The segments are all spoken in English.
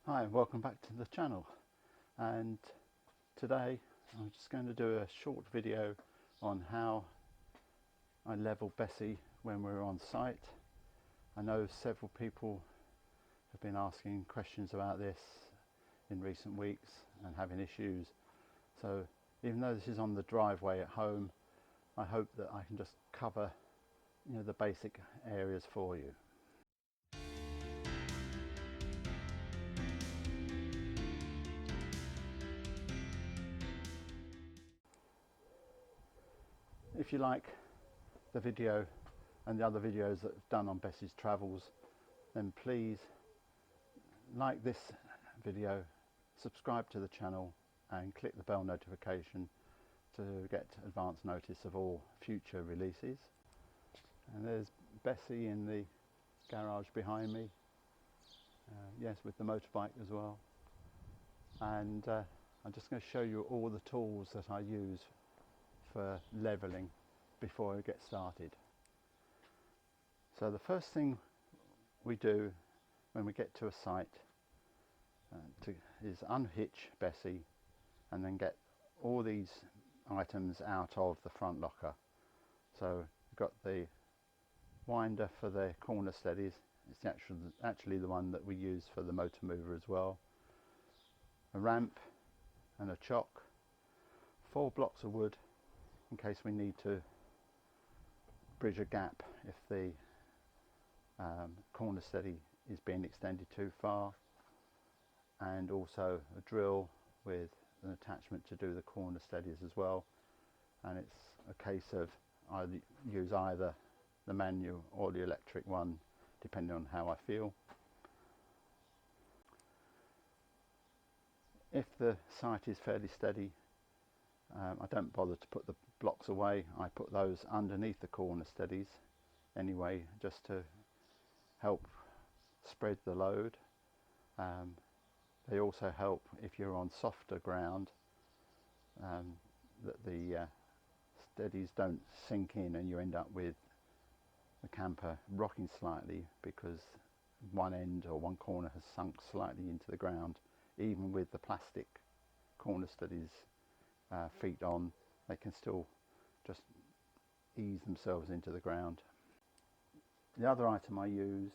Hi, welcome back to the channel, and today I'm just going to do a short video on how I level Bessie when we're on site. I know several people have been asking questions about this in recent weeks and having issues, so even though this is on the driveway at home, I hope that I can just cover the basic areas for you. If you like the video and the other videos that I've done on Bessie's travels, then please like this video, subscribe to the channel and click the bell notification to get advance notice of all future releases. And there's Bessie in the garage behind me, yes, with the motorbike as well. And I'm just going to show you all the tools that I use for leveling before I get started. So the first thing we do when we get to a site is unhitch Bessie and then get all these items out of the front locker. So we've got the winder for the Corner Steadies. It's actually the one that we use for the motor mover as well. A ramp and a chock, 4 blocks of wood in case we need to bridge a gap if the Corner Steady is being extended too far, and also a drill with an attachment to do the Corner Steadies as well. And it's a case of I use either the manual or the electric one depending on how I feel. If the site is fairly steady, I don't bother to put the blocks away. I put those underneath the Corner Steadies anyway, just to help spread the load. They also help if you're on softer ground, that the steadies don't sink in and you end up with the camper rocking slightly because one end or one corner has sunk slightly into the ground. Even with the plastic Corner Steadies feet on, they can still just ease themselves into the ground. The other item I use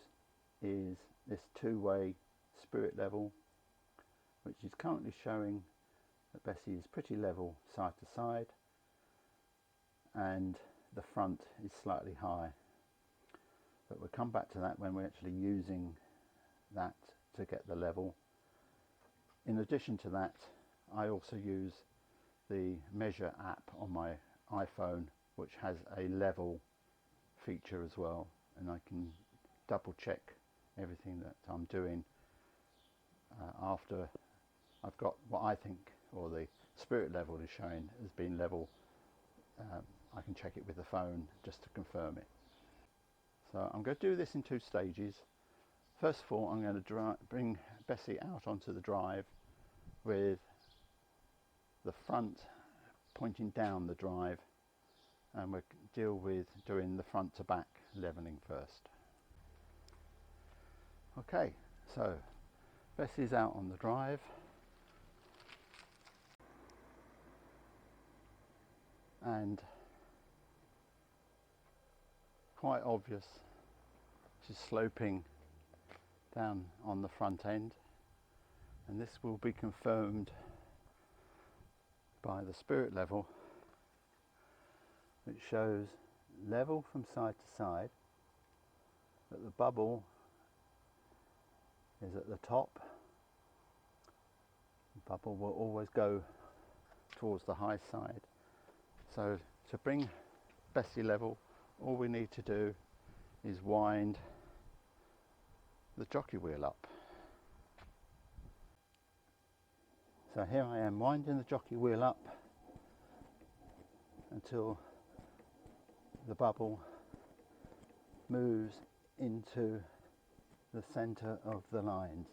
is this two-way spirit level, which is currently showing that Bessie is pretty level side to side and the front is slightly high, but we'll come back to that when we're actually using that to get the level. In addition to that, I also use the Measure app on my iPhone, which has a level feature as well, and I can double check everything that I'm doing after I've got what I think, or the spirit level is showing as being level. I can check it with the phone just to confirm it. So I'm going to do this in 2 stages. First of all, I'm going to bring Bessie out onto the drive with the front pointing down the drive, and we'll deal with doing the front to back leveling first. Okay, so Bessie's out on the drive, and quite obvious she's sloping down on the front end, and this will be confirmed by the spirit level, which shows level from side to side, that the bubble is at the top. The bubble will always go towards the high side. So to bring Bessie level, all we need to do is wind the jockey wheel up. So here I am winding the jockey wheel up until the bubble moves into the center of the lines.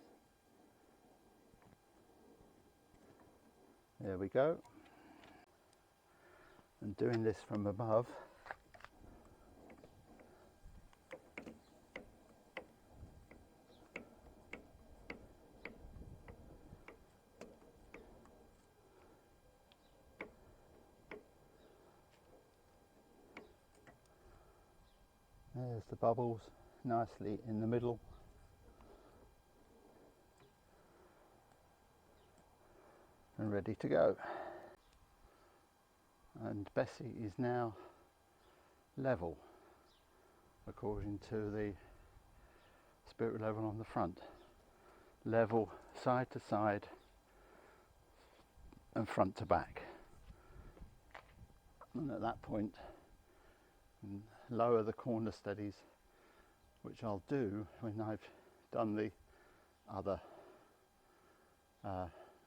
There we go. And doing this from above, There's the bubbles nicely in the middle. And ready to go. And Bessie is now level according to the spirit level on the front. Level side to side and front to back. And at that point, lower the corner steadies, which I'll do when I've done the other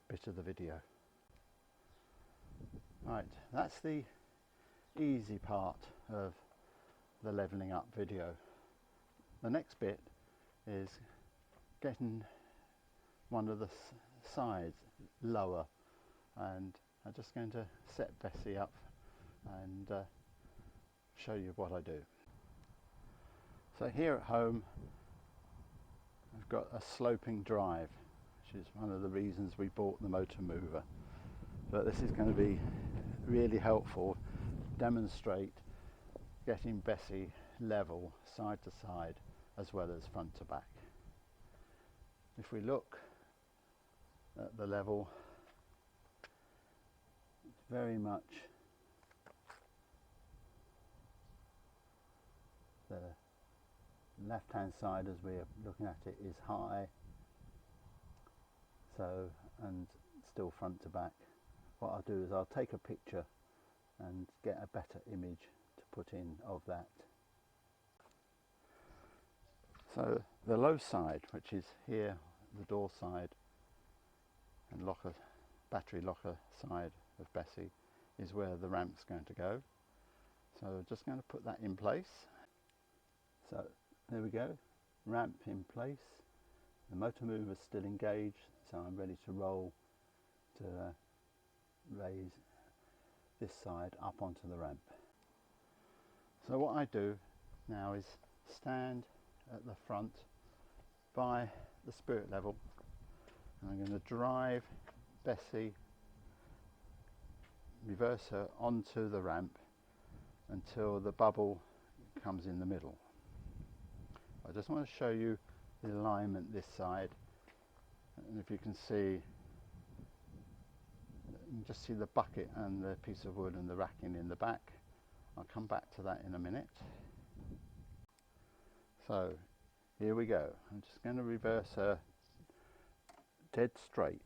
bit of the video. Right, that's the easy part of the levelling up video. The next bit is getting one of the sides lower, and I'm just going to set Bessie up and show you what I do. So here at home I've got a sloping drive, which is one of the reasons we bought the motor mover, but this is going to be really helpful to demonstrate getting Bessie level side to side as well as front to back. If we look at the level, it's very much the left hand side as we're looking at it is high, so, and still front to back. What I'll do is I'll take a picture and get a better image to put in of that. So the low side, which is here, the door side and locker, battery locker side of Bessie, is where the ramp's going to go. So I'm just going to put that in place. So there we go, ramp in place. The motor mover is still engaged, so I'm ready to roll to raise this side up onto the ramp. So what I do now is stand at the front by the spirit level, and I'm going to drive Bessie, reverse her onto the ramp until the bubble comes in the middle. I just want to show you the alignment this side, and if you can see, you can just see the bucket and the piece of wood and the racking in the back. I'll come back to that in a minute. So here we go. I'm just going to reverse her dead straight.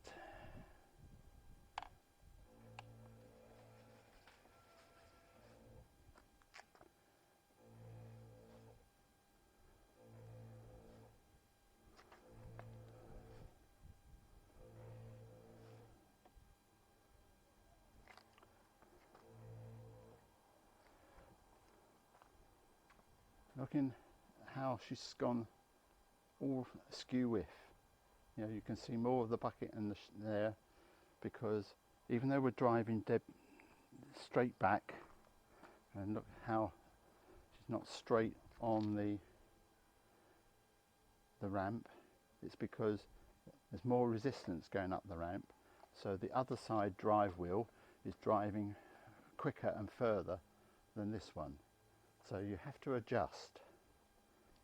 Looking how she's gone all skew with. You know, you can see more of the bucket and there, because even though we're driving dead straight back, and look how she's not straight on the ramp, it's because there's more resistance going up the ramp, so the other side drive wheel is driving quicker and further than this one. So you have to adjust.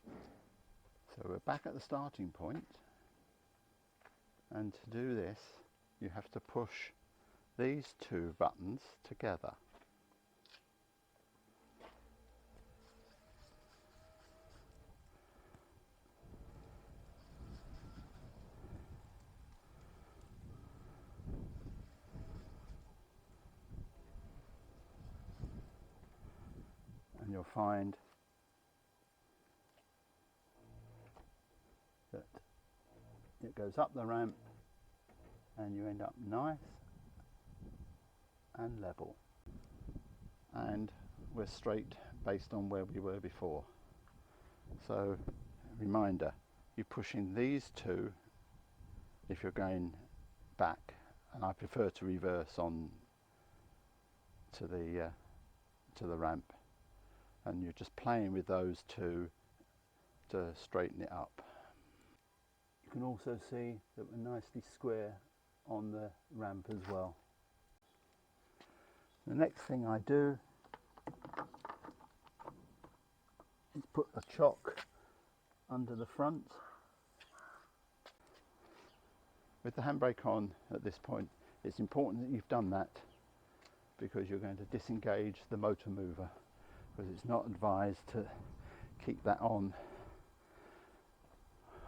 So we're back at the starting point, and to do this you have to push these two buttons together. And you'll find that it goes up the ramp and you end up nice and level, and we're straight based on where we were before. So reminder, you're pushing these two if you're going back, and I prefer to reverse on to the ramp, and you're just playing with those two to straighten it up. You can also see that we're nicely square on the ramp as well. The next thing I do is put a chock under the front. With the handbrake on at this point, it's important that you've done that, because you're going to disengage the motor mover, because it's not advised to keep that on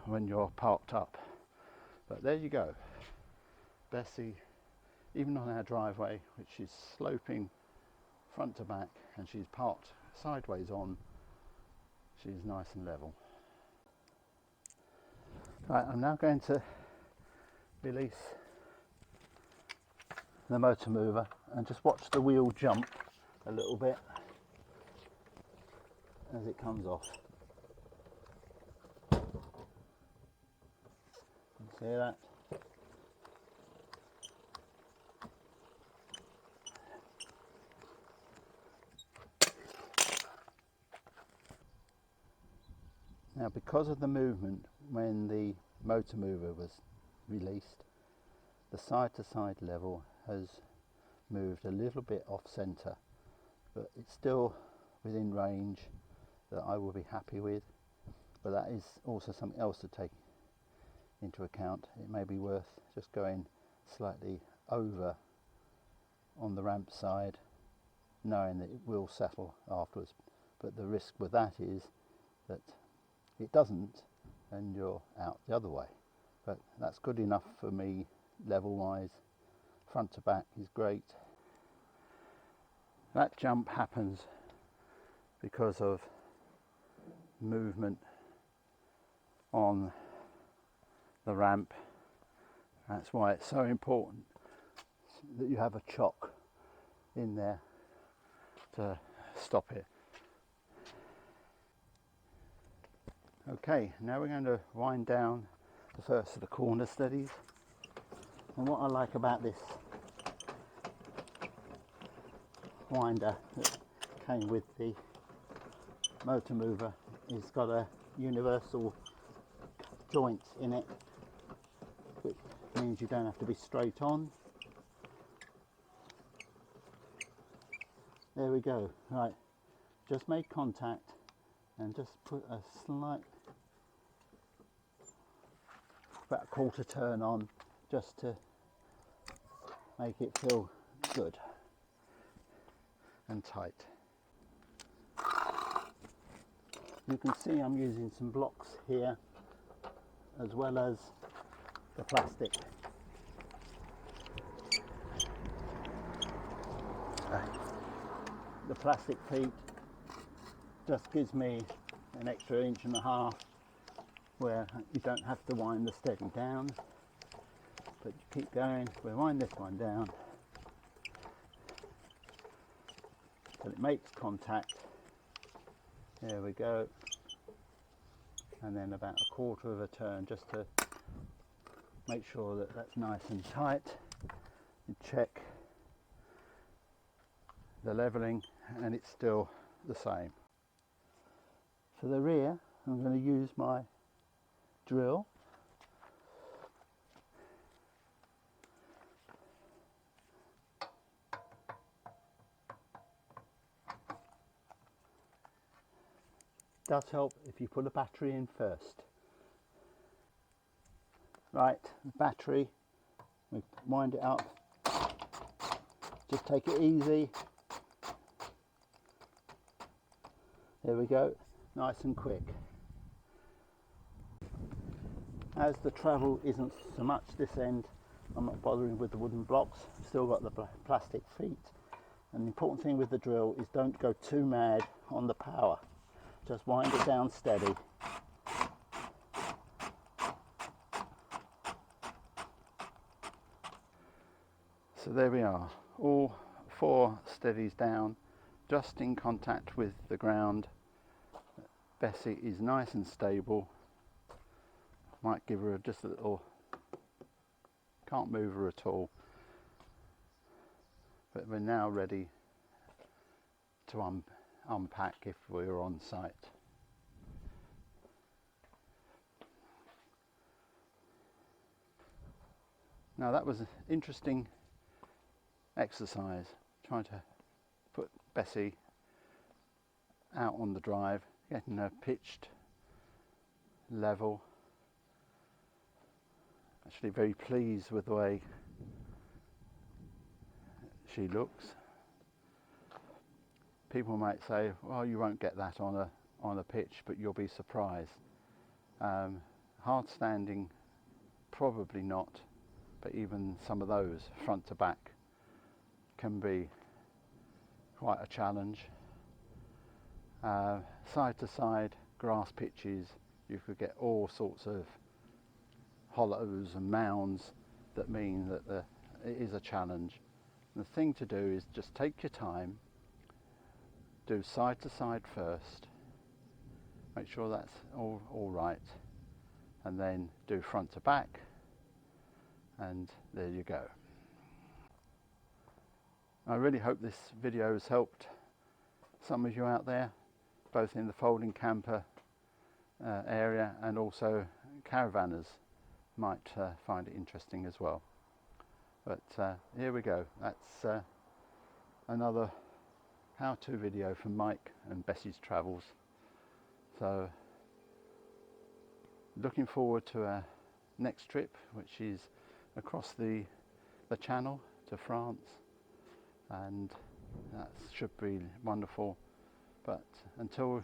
when you're parked up. But there you go, Bessie, even on our driveway, which is sloping front to back and she's parked sideways on, she's nice and level. Right, I'm now going to release the motor mover and just watch the wheel jump a little bit as it comes off. See that? Now, because of the movement when the motor mover was released, the side to side level has moved a little bit off centre, but it's still within range that I will be happy with. But that is also something else to take into account. It may be worth just going slightly over on the ramp side, knowing that it will settle afterwards. But the risk with that is that it doesn't and you're out the other way. But that's good enough for me level wise. Front to back is great. That jump happens because of movement on the ramp. That's why it's so important that you have a chock in there to stop it. Okay, now we're going to wind down the first of the corner steadies. And what I like about this winder that came with the motor mover is got a universal joint in it, which means you don't have to be straight on. There we go. Right, just make contact and just put a slight, about a quarter turn on, just to make it feel good and tight. You can see I'm using some blocks here as well as the plastic. The plastic feet just gives me an extra 1.5 inches where you don't have to wind the steady down, but you keep going. We'll wind this one down till it makes contact. There we go. And then about a quarter of a turn just to make sure that that's nice and tight. You check the levelling and it's still the same. For the rear, I'm going to use my drill. Does help if you put a battery in first. Right, the battery, we wind it up. Just take it easy. There we go, nice and quick. As the travel isn't so much this end, I'm not bothering with the wooden blocks. I've still got the plastic feet. And the important thing with the drill is don't go too mad on the power. Just wind it down steady. So there we are, all 4 steadies down, just in contact with the ground. Bessie is nice and stable. Might give her just a little, can't move her at all. But we're now ready to unpack if we're on site. Now that was an interesting exercise, trying to put Bessie out on the drive getting a pitched level. Actually very pleased with the way she looks. People might say, well, you won't get that on a pitch, but you'll be surprised. Hard standing, probably not, but even some of those front to back can be quite a challenge. Side to side grass pitches, you could get all sorts of hollows and mounds that mean that it is a challenge. And the thing to do is just take your time, do side to side first, make sure that's all right, and then do front to back, and there you go. I really hope this video has helped some of you out there, both in the folding camper area, and also caravanners might find it interesting as well. But here we go, that's another how-to video from Mike and Bessie's Travels. So looking forward to our next trip, which is across the channel to France, and that should be wonderful. But until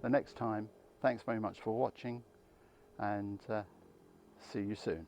the next time, thanks very much for watching, and see you soon.